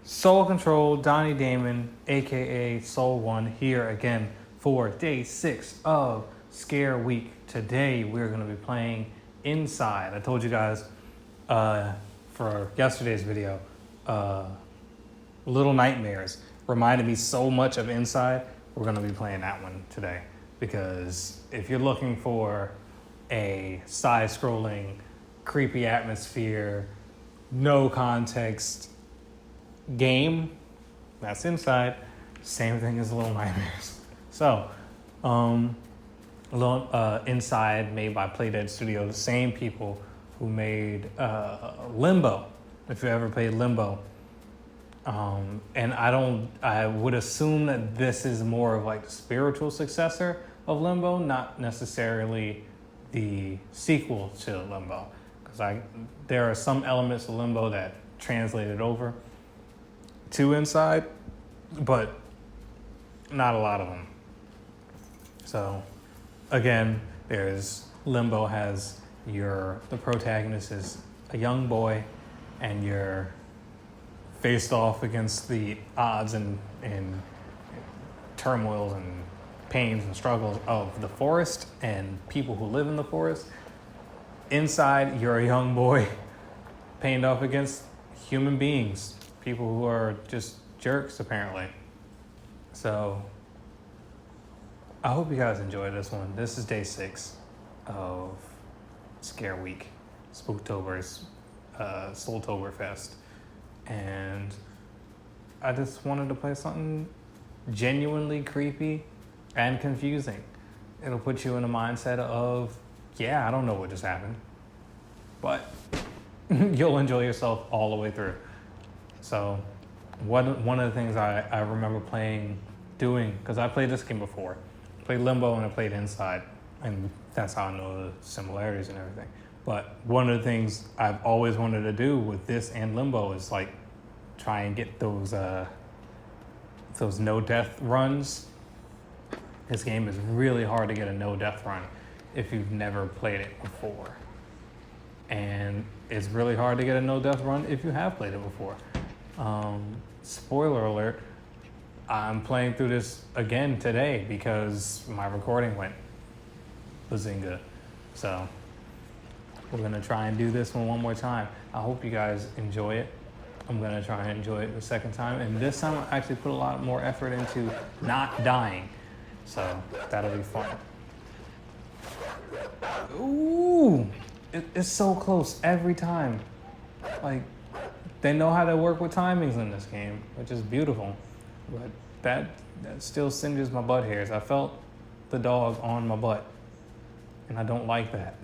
SolCtrl, Donnie Damon, aka Soul1, here again for day 6 of Scare Week. Today we're going to be playing Inside. I told you guys for yesterday's video, Little Nightmares reminded me so much of Inside. We're going to be playing that one today because if you're looking for a side-scrolling, creepy atmosphere, no context game, that's Inside. Same thing as Little Nightmares. So, Inside, made by Playdead Studios, the same people who made Limbo. If you ever played Limbo, and I would assume that this is more of like the spiritual successor of Limbo, not necessarily the sequel to Limbo, because there are some elements of Limbo that translated over to Inside, but not a lot of them. So again, there's Limbo has the protagonist is a young boy, and you're faced off against the odds and turmoils and pains and struggles of the forest and people who live in the forest. Inside, you're a young boy pained off against human beings, people who are just jerks, apparently. So I hope you guys enjoy this one. This is day 6 of Scare Week, Spooktober's Soultoberfest, and I just wanted to play something genuinely creepy and confusing. It'll put you in a mindset of, yeah, I don't know what just happened, but you'll enjoy yourself all the way through. So one of the things I remember doing, because I played this game before. I played Limbo and I played Inside, and that's how I know the similarities and everything. But one of the things I've always wanted to do with this and Limbo is like try and get those no-death runs. This game is really hard to get a no-death run if you've never played it before. And it's really hard to get a no-death run if you have played it before. Spoiler alert, I'm playing through this again today because my recording went bazinga. So we're gonna try and do this one more time. I hope you guys enjoy it. I'm gonna try and enjoy it the second time. And this time I actually put a lot more effort into not dying. So that'll be fun. Ooh, it's so close every time. Like, they know how to work with timings in this game, which is beautiful. But that still singes my butt hairs. I felt the dog on my butt, and I don't like that.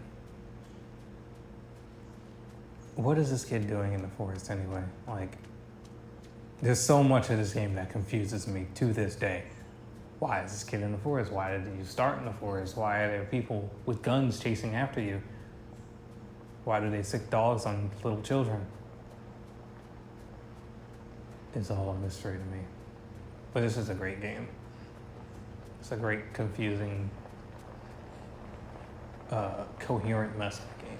What is this kid doing in the forest anyway? Like, there's so much of this game that confuses me to this day. Why is this kid in the forest? Why did you start in the forest? Why are there people with guns chasing after you? Why do they sick dogs on little children? It's all a mystery to me. But this is a great game. It's a great, confusing, coherent mess of a game.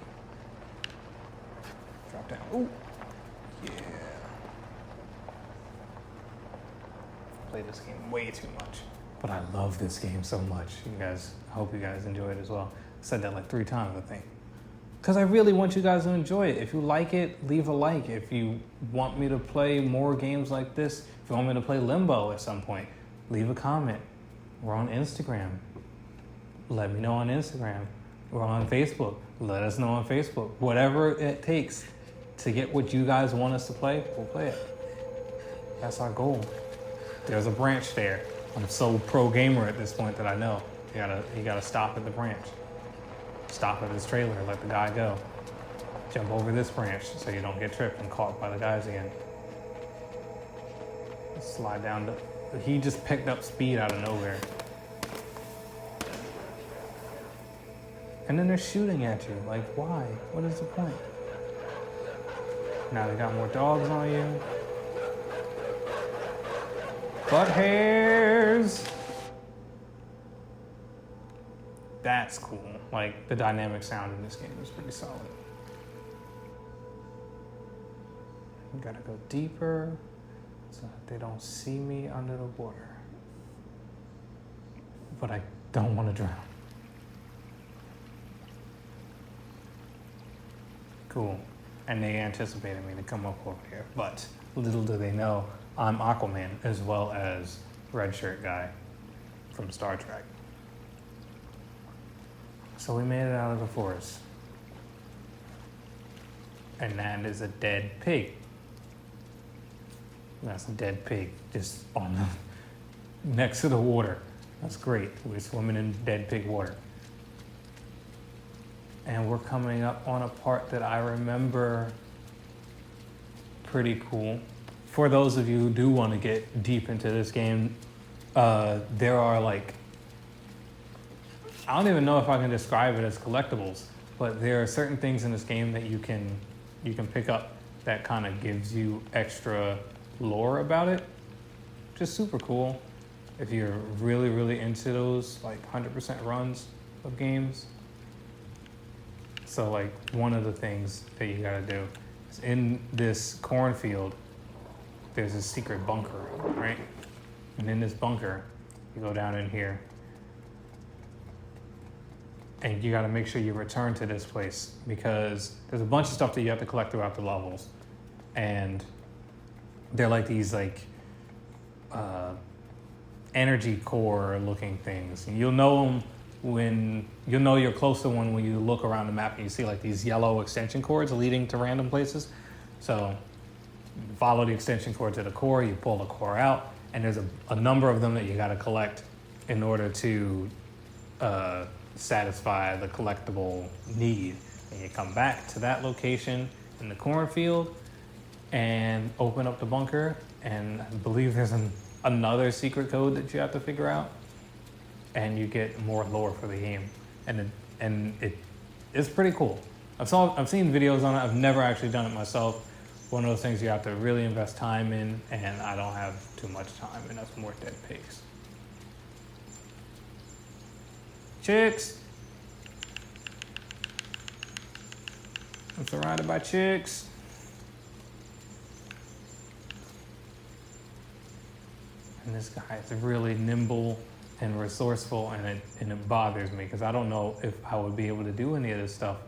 Drop down. Ooh. Yeah. Play this game way too much. But I love this game so much. I hope you guys enjoy it as well. I said that like 3 times, I think. Because I really want you guys to enjoy it. If you like it, leave a like. If you want me to play more games like this, if you want me to play Limbo at some point, leave a comment. We're on Instagram. Let me know on Instagram. We're on Facebook. Let us know on Facebook. Whatever it takes to get what you guys want us to play, we'll play it. That's our goal. There's a branch there. I'm so pro gamer at this point that I know. You gotta stop at the branch. Stop at this trailer, let the guy go. Jump over this branch so you don't get tripped and caught by the guys again. Slide down he just picked up speed out of nowhere. And then they're shooting at you. Like, why? What is the point? Now they got more dogs on you. Butt hairs! That's cool. Like, the dynamic sound in this game is pretty solid. You gotta go deeper. so that they don't see me under the water. But I don't want to drown. Cool. And they anticipated me to come up over here. But little do they know, I'm Aquaman as well as Red Shirt Guy from Star Trek. So we made it out of the forest. And that is a dead pig. That's a dead pig just on the next to the water. That's great. We're swimming in dead pig water. And we're coming up on a part that I remember pretty cool. For those of you who do want to get deep into this game, there are like, I don't even know if I can describe it as collectibles, but there are certain things in this game that you can pick up that kind of gives you extra lore about it. Just super cool if you're really, really into those like 100% runs of games. So like one of the things that you gotta do is in this cornfield, there's a secret bunker, right? And in this bunker, you go down in here and you gotta make sure you return to this place because there's a bunch of stuff that you have to collect throughout the levels. And they're like these like energy core looking things. And you'll know them you'll know you're close to one when you look around the map and you see like these yellow extension cords leading to random places. So you follow the extension cord to the core, you pull the core out, and there's a number of them that you gotta collect in order to satisfy the collectible need. And you come back to that location in the cornfield and open up the bunker, and I believe there's another secret code that you have to figure out, and you get more lore for the game, and it's pretty cool. I've seen videos on it. I've never actually done it myself. One of those things you have to really invest time in, and I don't have too much time, and that's more dead pigs. Chicks. I'm surrounded by chicks. And this guy is really nimble and resourceful, and it bothers me because I don't know if I would be able to do any of this stuff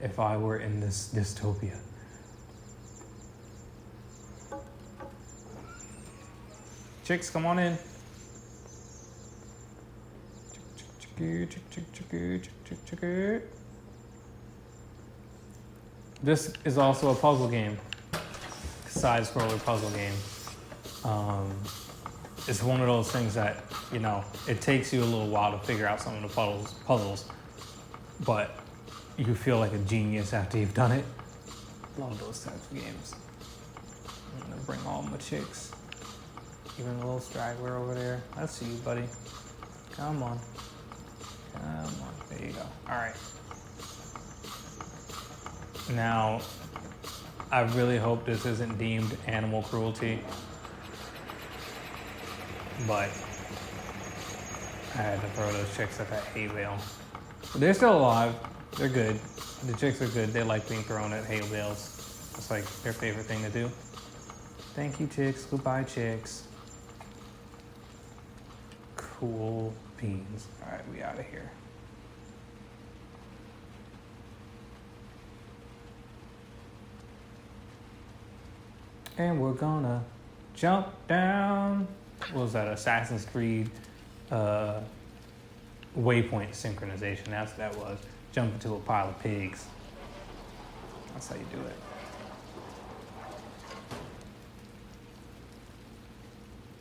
if I were in this dystopia. Chicks, come on in. This is also a puzzle game, side-scroller puzzle game. It's one of those things that, you know, it takes you a little while to figure out some of the puzzles, but you feel like a genius after you've done it. Love those types of games. I'm gonna bring all my chicks. Even a little straggler over there. I see you, buddy. Come on. Come on. There you go. All right. Now, I really hope this isn't deemed animal cruelty, but I had to throw those chicks at that hay bale. They're still alive. They're good. The chicks are good. They like being thrown at hay bales. It's like their favorite thing to do. Thank you, chicks. Goodbye, chicks. Cool beans. All right, we out of here. And we're gonna jump down. What was that? Assassin's Creed waypoint synchronization. That's what that was. Jump into a pile of pigs. That's how you do it.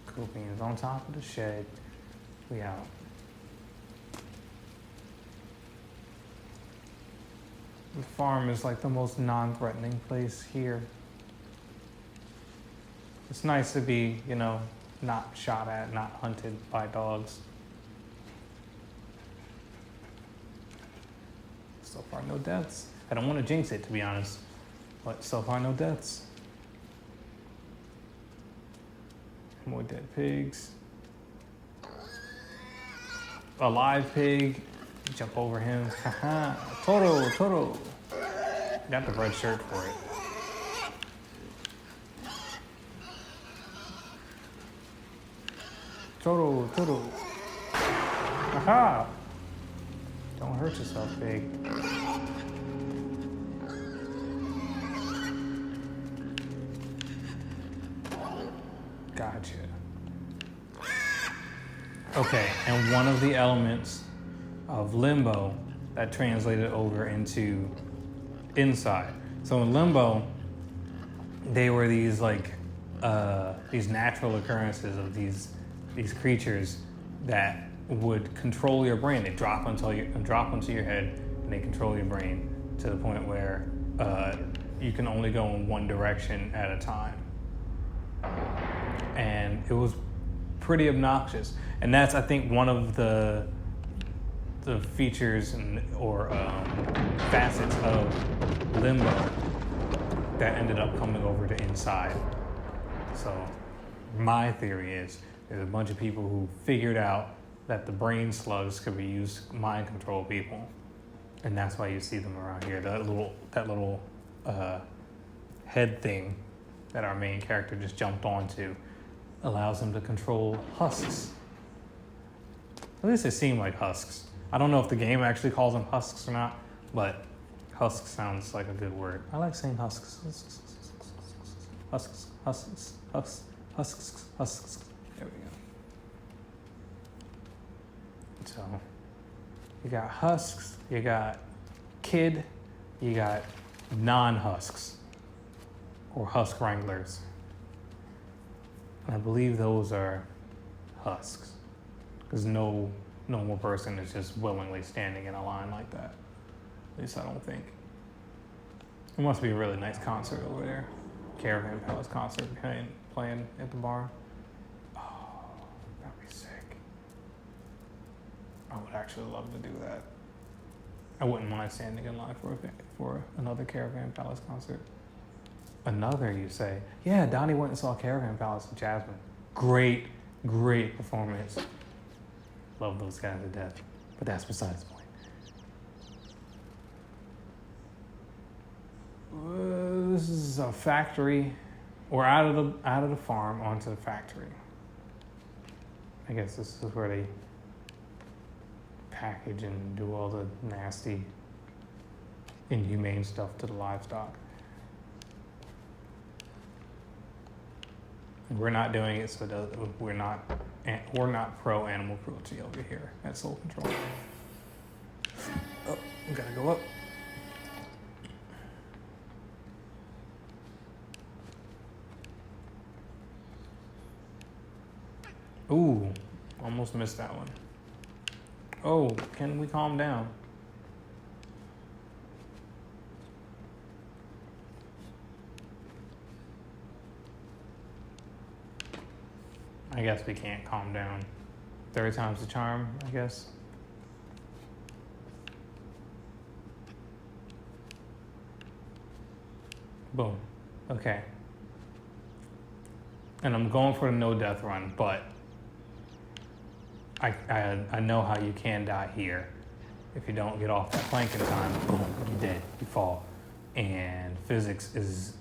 Cool beans on top of the shed. We out. The farm is like the most non-threatening place here. It's nice to be, you know, not shot at, not hunted by dogs. So far, no deaths. I don't want to jinx it, to be honest, but so far, no deaths. More dead pigs. A live pig. Jump over him. Haha. Toro. Got the red shirt for it. Toro. Aha! Don't hurt yourself, pig. Gotcha. Okay, and one of the elements of Limbo that translated over into Inside. So in Limbo, they were these these natural occurrences of these creatures that would control your brain. They drop onto your head, and they control your brain to the point where you can only go in one direction at a time. And it was pretty obnoxious. And that's, I think, one of the features or facets of Limbo that ended up coming over to Inside. So my theory is there's a bunch of people who figured out that the brain slugs could be used to mind control people, and that's why you see them around here. That little head thing that our main character just jumped onto allows him to control husks. At least they seem like husks. I don't know if the game actually calls them husks or not, but husk sounds like a good word. I like saying husks. Husks. There we go. So, you got husks, you got kid, you got non-husks, or husk wranglers. And I believe those are husks, because no normal person is just willingly standing in a line like that. At least I don't think. It must be a really nice concert over there. Caravan Palace concert playing at the bar. Oh, that'd be sick. I would actually love to do that. I wouldn't mind standing in line for another Caravan Palace concert. Another, you say? Yeah, Donnie went and saw Caravan Palace with Jasmine. Great performance. Love those guys to death. But that's besides the point. This is a factory. We're out of the farm onto the factory. I guess this is where they package and do all the nasty, inhumane stuff to the livestock. We're not doing it, so we're not pro animal cruelty over here at SolCtrl. Oh, we gotta go up. Ooh, almost missed that one. Oh, can we calm down? I guess we can't calm down. Third time's the charm, I guess. Boom. Okay. And I'm going for the no death run, but I know how you can die here. If you don't get off that plank in time, boom, you're dead. You fall. And physics is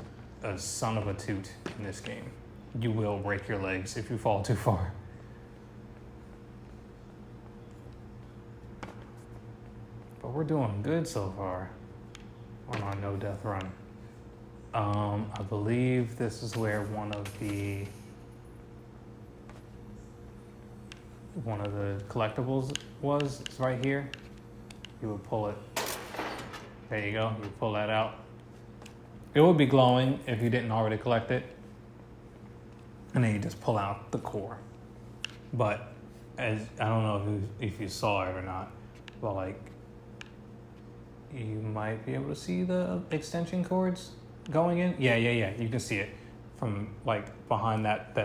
a son of a toot in this game. You will break your legs if you fall too far. But we're doing good so far on our no death run. I believe this is where one of the collectibles was. It's right here. You would pull it. There you go. You would pull that out. It would be glowing if you didn't already collect it. And then you just pull out the core. But I don't know if you saw it or not, but like you might be able to see the extension cords going in. Yeah. You can see it from like behind that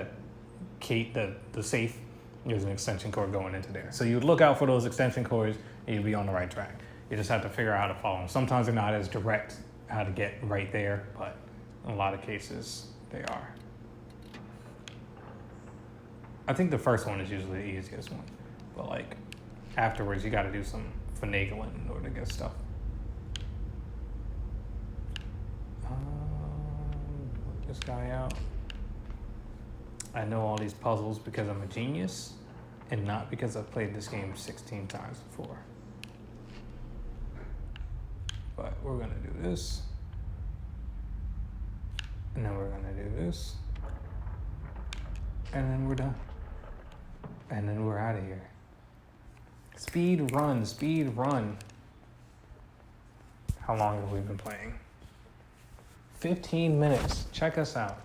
gate, the safe. There's an extension cord going into there. So you would look out for those extension cords and you'd be on the right track. You just have to figure out how to follow them. Sometimes they're not as direct how to get right there, but in a lot of cases they are. I think the first one is usually the easiest one, but like afterwards you got to do some finagling in order to get stuff. Let this guy out. I know all these puzzles because I'm a genius. and not because I've played this game 16 times before. But we're gonna do this. And then we're gonna do this. And then we're done. And then we're out of here. Speed run, speed run. How long have we been playing? 15 minutes. Check us out.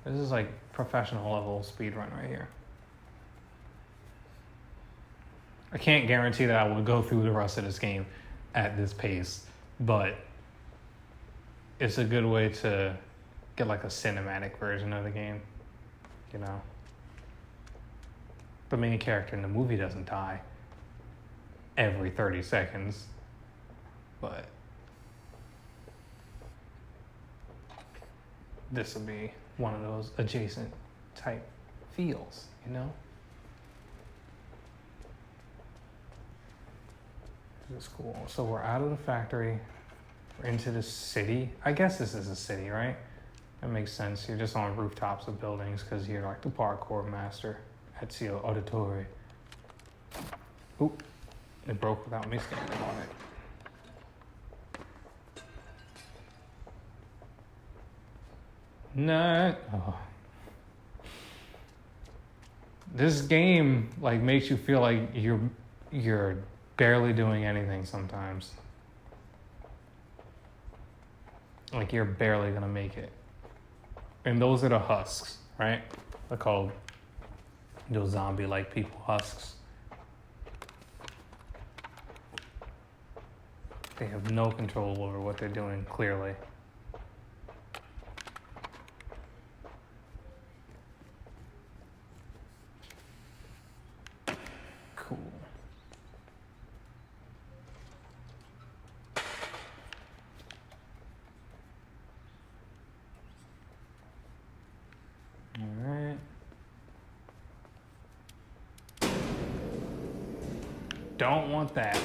This is like professional level speed run right here. I can't guarantee that I will go through the rest of this game at this pace, but it's a good way to get like a cinematic version of the game, you know? The main character in the movie doesn't die every 30 seconds, but this will be one of those adjacent type feels, you know? This is cool. So we're out of the factory. We're into the city. I guess this is a city, right? That makes sense. You're just on rooftops of buildings because you're like the parkour master at Seal Auditory. Oop. It broke without me standing on it. Nah. Oh. This game like makes you feel like you're barely doing anything sometimes. Like you're barely gonna make it. And those are the husks, right? They're called those zombie-like people husks. They have no control over what they're doing, clearly. Cool. All right. Don't want that.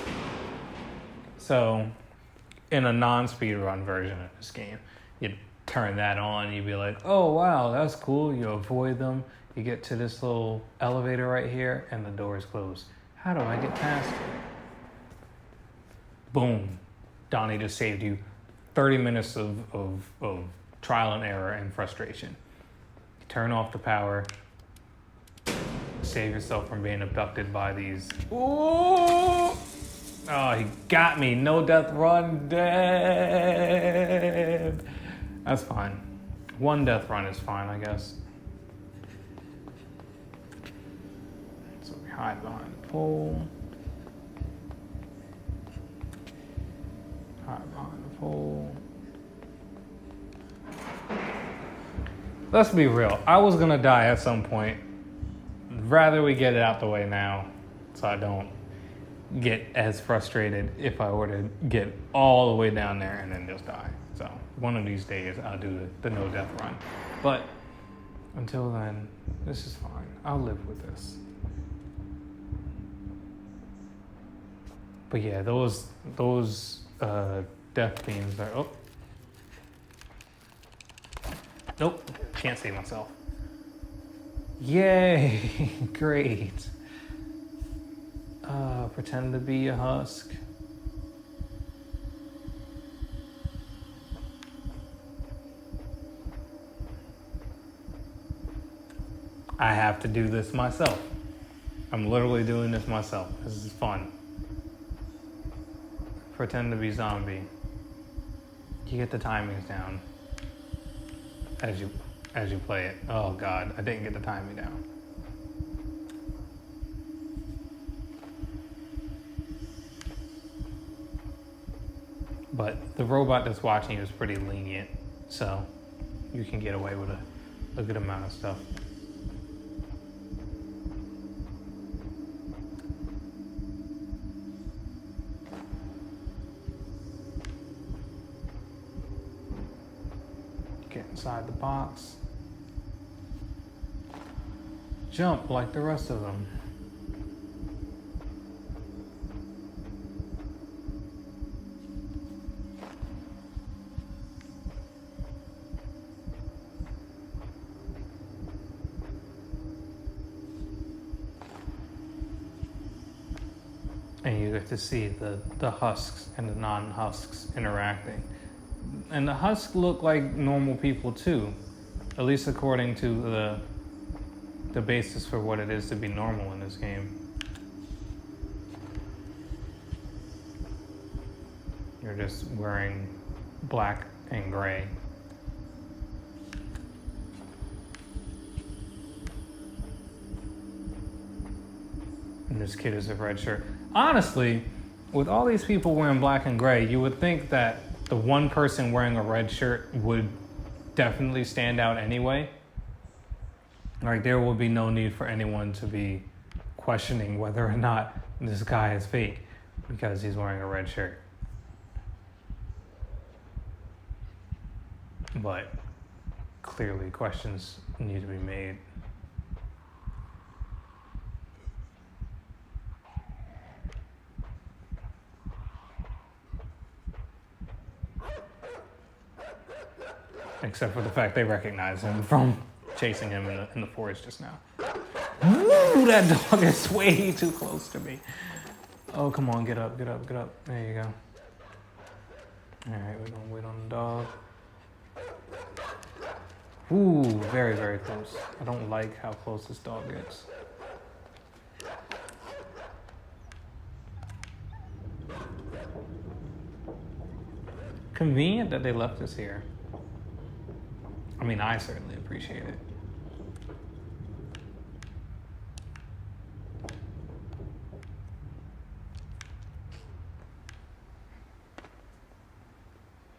So, in a non-speedrun version of this game, you'd turn that on, you'd be like, oh wow, that's cool. You avoid them, you get to this little elevator right here, and the door is closed. How do I get past it? Boom. Donnie just saved you 30 minutes of trial and error and frustration. Turn off the power. Save yourself from being abducted by these. Ooh! Oh, he got me. No death run. Dead. That's fine. One death run is fine, I guess. So we hide behind the pole. Hide behind the pole. Let's be real. I was gonna die at some point. Rather we get it out the way now so I don't get as frustrated if I were to get all the way down there and then just die. So one of these days I'll do the no death run. But until then, this is fine. I'll live with this. But yeah, those death beams are, oh. Nope, can't save myself. Yay, great. Pretend to be a husk. I have to do this myself. I'm literally doing this myself. This is fun. Pretend to be zombie. You get the timings down as you play it. Oh God, I didn't get the timing down. But the robot that's watching you is pretty lenient, so you can get away with a good amount of stuff. Get inside the box. Jump like the rest of them. And you get to see the husks and the non-husks interacting. And the husks look like normal people too, at least according to the basis for what it is to be normal in this game. You're just wearing black and gray. And this kid is a red shirt. Honestly, with all these people wearing black and gray, you would think that the one person wearing a red shirt would definitely stand out anyway. Like, there will be no need for anyone to be questioning whether or not this guy is fake because he's wearing a red shirt. But clearly questions need to be made. Except for the fact they recognize him from chasing him in the forest just now. Ooh, that dog is way too close to me. Oh, come on, get up, get up, get up. There you go. All right, we're gonna wait on the dog. Ooh, very, very close. I don't like how close this dog gets. Convenient that they left us here. I mean, I certainly appreciate it.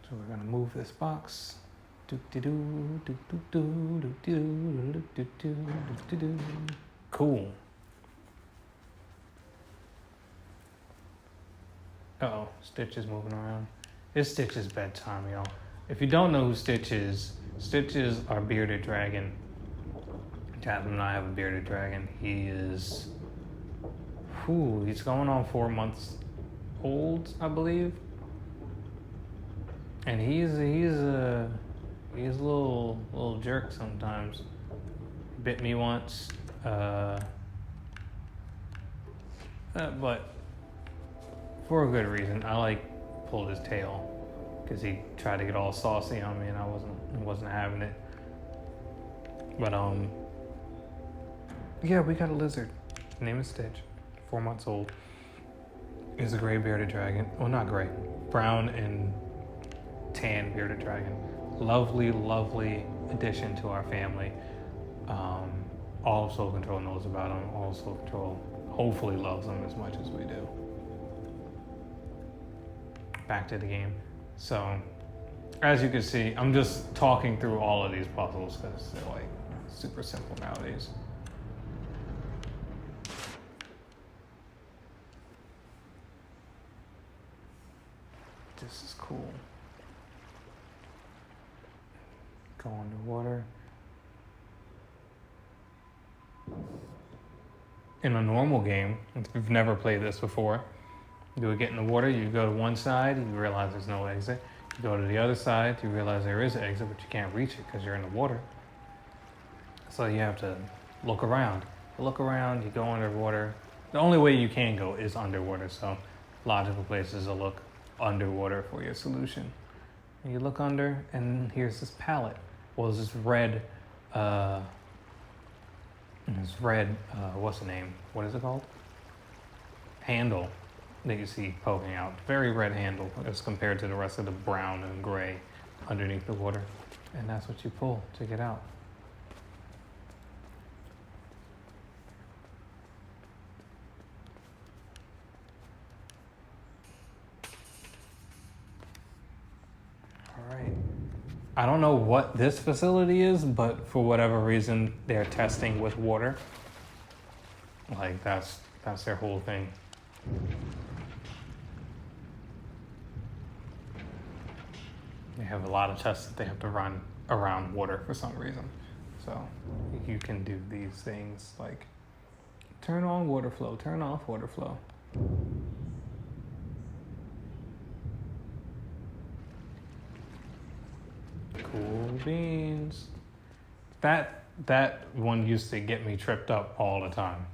So we're gonna move this box. Cool. Uh-oh, Stitch is moving around. It's Stitch's bedtime, y'all. If you don't know who Stitch is our bearded dragon. Jasmine and I have a bearded dragon. He is... he's going on 4 months old, I believe. And he's a little jerk sometimes. Bit me once. But for a good reason. I pulled his tail because he tried to get all saucy on me and I wasn't having it. But yeah, we got a lizard. His name is Stitch. 4 months old. He's a gray bearded dragon. Well, not gray. Brown and tan bearded dragon. Lovely, lovely addition to our family. All of SolCtrl knows about him. All of SolCtrl hopefully loves him as much as we do. Back to the game. So, as you can see, I'm just talking through all of these puzzles because they're super simple nowadays. This is cool. Go underwater. In a normal game, if you've never played this before, you would get in the water, you go to one side, you realize there's no exit. You go to the other side, you realize there is an exit, but you can't reach it because you're in the water. So you have to look around. You look around, you go underwater. The only way you can go is underwater, so logical places to look underwater for your solution. And you look under, and here's this palette. Well, there's this red, what's the name? What is it called? Handle that you see poking out. Very red handle as compared to the rest of the brown and gray underneath the water. And that's what you pull to get out. All right. I don't know what this facility is, but for whatever reason, they're testing with water. That's their whole thing. They have a lot of tests that they have to run around water for some reason. So you can do these things like turn on water flow, turn off water flow. Cool beans. That one used to get me tripped up all the time.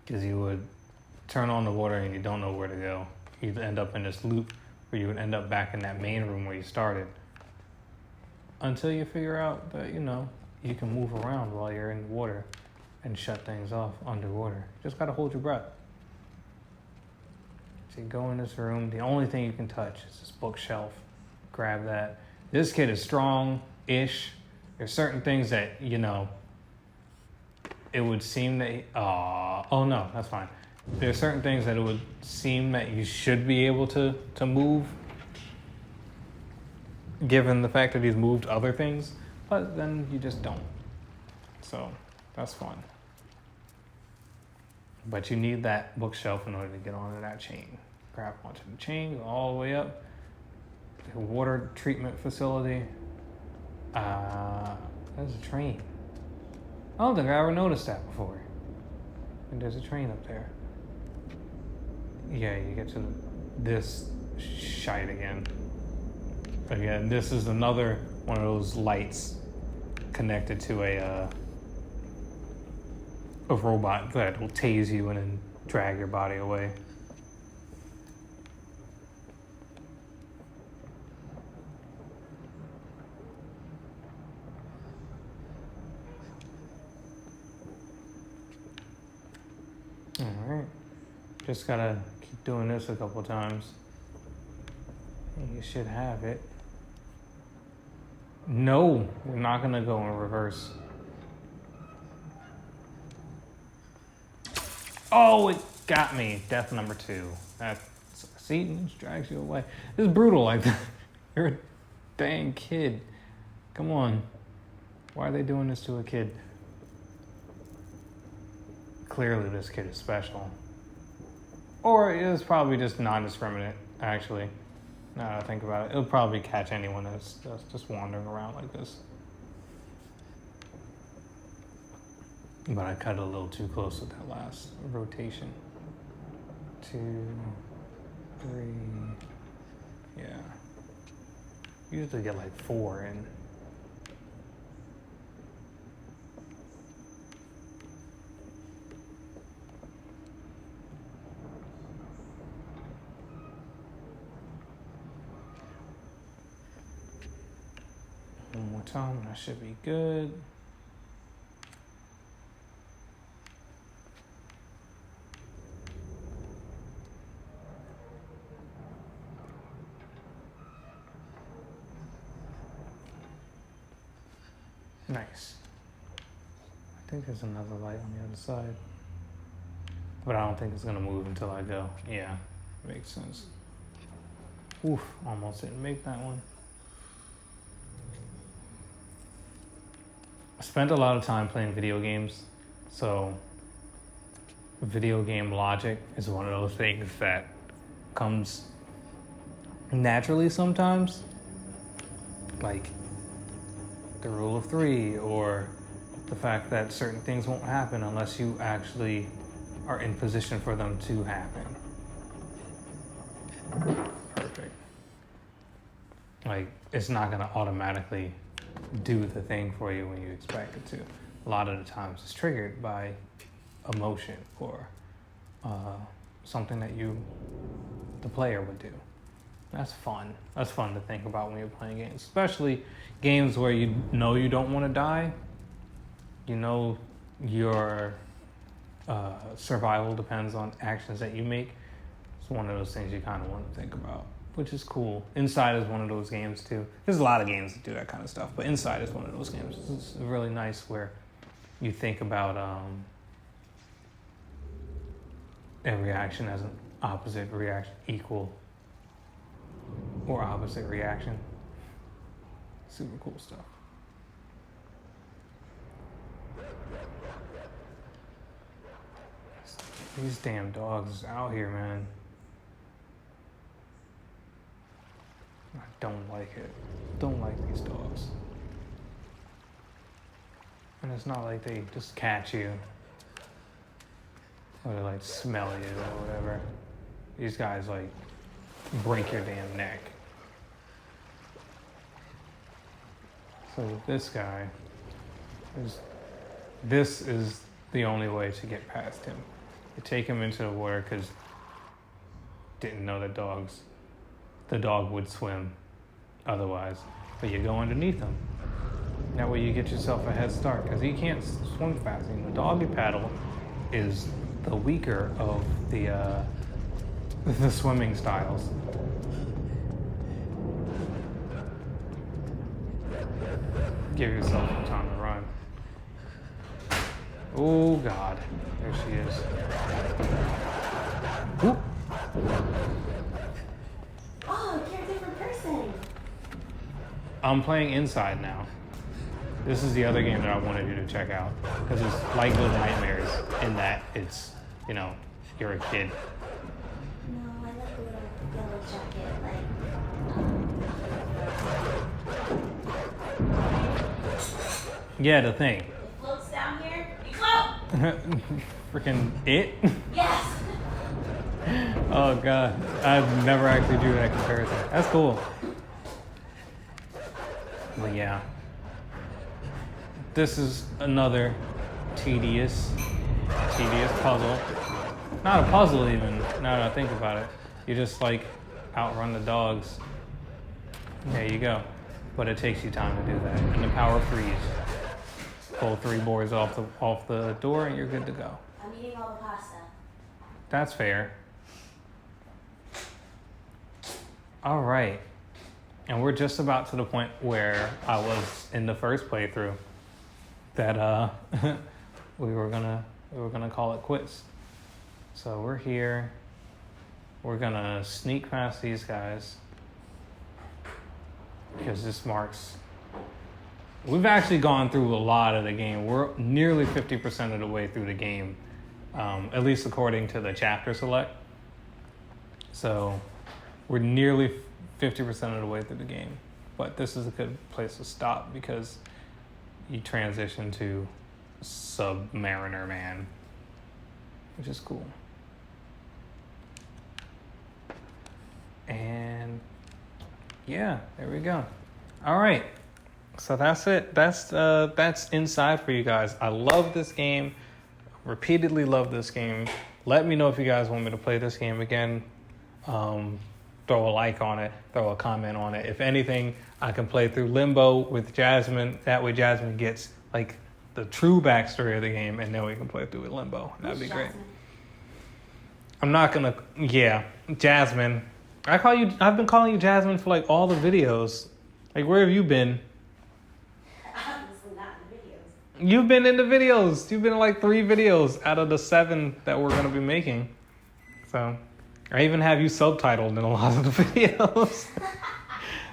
Because you would turn on the water and you don't know where to go. You end up in this loop where you would end up back in that main room where you started. Until you figure out that, you know, you can move around while you're in the water and shut things off underwater. Just gotta hold your breath. So you go in this room, the only thing you can touch is this bookshelf. Grab that. This kid is strong-ish. There's certain things that, you know, it would seem that, oh no, that's fine. There's certain things that it would seem that you should be able to move, given the fact that he's moved other things, but then you just don't. So that's fun. But you need that bookshelf in order to get onto that chain. Grab onto the chain, go all the way up. The water treatment facility. There's a train. I don't think I ever noticed that before. And there's a train up there. Yeah, you get to this shite again. Again, this is another one of those lights connected to a robot that will tase you and then drag your body away. Alright, just gotta keep doing this a couple times. And you should have it. No, we're not gonna go in reverse. Oh, it got me. Death number 2. That's, see, it just drags you away. This is brutal like that. You're a dang kid. Come on. Why are they doing this to a kid? Clearly this kid is special. Or it is probably just non-discriminate, actually. Now that I think about it, it'll probably catch anyone that's just wandering around like this. But I cut it a little too close with that last rotation. 2, 3, yeah. Usually get like 4 in. One more time, that should be good. Nice. I think there's another light on the other side. But I don't think it's gonna move until I go. Yeah, makes sense. Oof, almost didn't make that one. I spent a lot of time playing video games, so video game logic is one of those things that comes naturally sometimes. Like the rule of 3, or the fact that certain things won't happen unless you actually are in position for them to happen. Perfect. Like, it's not gonna automatically do the thing for you when you expect it to. A lot of the times it's triggered by emotion or something that the player would do. That's fun. That's fun to think about when you're playing games, especially games where you know you don't want to die. You know your survival depends on actions that you make. It's one of those things you kind of want to think about, which is cool. Inside is one of those games too. There's a lot of games that do that kind of stuff, but Inside is one of those games. It's really nice where you think about every action as an opposite reaction, equal or opposite reaction. Super cool stuff. These damn dogs out here, man. I don't like it. Don't like these dogs. And it's not like they just catch you or they like smell you or whatever. These guys like break your damn neck. So with this guy, this is the only way to get past him. You take him into the water because didn't know that the dog would swim otherwise. But you go underneath him. That way you get yourself a head start because he can't swim fast. You know, doggy paddle is the weaker of the swimming styles. Give yourself some time to run. Oh God, there she is. Whoop. Oh, you're a different person. I'm playing Inside now. This is the other game that I wanted you to check out because it's like Little Nightmares in that it's, you know, you're a kid. No, I like the little yellow jacket, Yeah, the thing. It floats down here. You float! Freaking it? Yes! Oh God, I've never actually drew that comparison. That's cool. But yeah, this is another tedious puzzle. Not a puzzle even, now that I think about it. You just like outrun the dogs. There you go. But it takes you time to do that. And the power freeze. Pull 3 boards off the door and you're good to go. I'm eating all the pasta. That's fair. All right. And we're just about to the point where I was in the first playthrough that we were gonna call it quits. So we're here. We're gonna sneak past these guys because this marks. We've actually gone through a lot of the game. We're nearly 50% of the way through the game, at least according to the chapter select. So we're nearly 50% of the way through the game. But this is a good place to stop because you transition to Submariner Man, which is cool. And yeah, there we go. All right. So that's it. That's Inside for you guys. I love this game. Repeatedly love this game. Let me know if you guys want me to play this game again. Throw a like on it. Throw a comment on it. If anything, I can play through Limbo with Jasmine. That way Jasmine gets like the true backstory of the game, and then we can play through with Limbo. That'd be great. I'm not gonna. Yeah, Jasmine. I've been calling you Jasmine for like all the videos. Like, where have you been? Obviously not in the videos. You've been in the videos. You've been in like 3 videos out of the 7 that we're gonna be making. So, I even have you subtitled in a lot of the videos.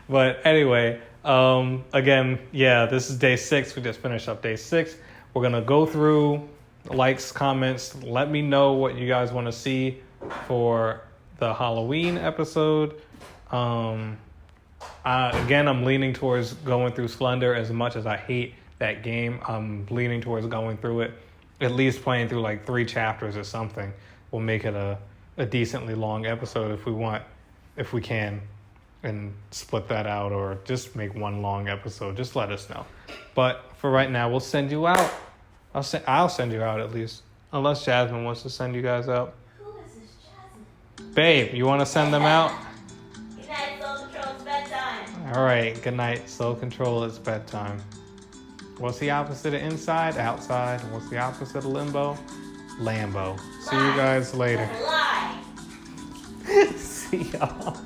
But anyway, again, yeah, this is day 6. We just finished up day 6. We're gonna go through likes, comments. Let me know what you guys want to see for the Halloween episode. Again, I'm leaning towards going through Splendor. As much as I hate that game, I'm leaning towards going through it, at least playing through like 3 chapters or something. We'll make it a decently long episode if we can, and split that out, or just make one long episode. Just let us know. But for right now, we'll send you out. I'll send you out at least, unless Jasmine wants to send you guys out. Who is this Jasmine? Babe, you want to send them out? Good night, SolCtrl. It's bedtime. All right. Good night. SolCtrl. It's bedtime. What's the opposite of Inside? Outside. What's the opposite of Limbo? Lambo. See you guys later. Lie. See y'all.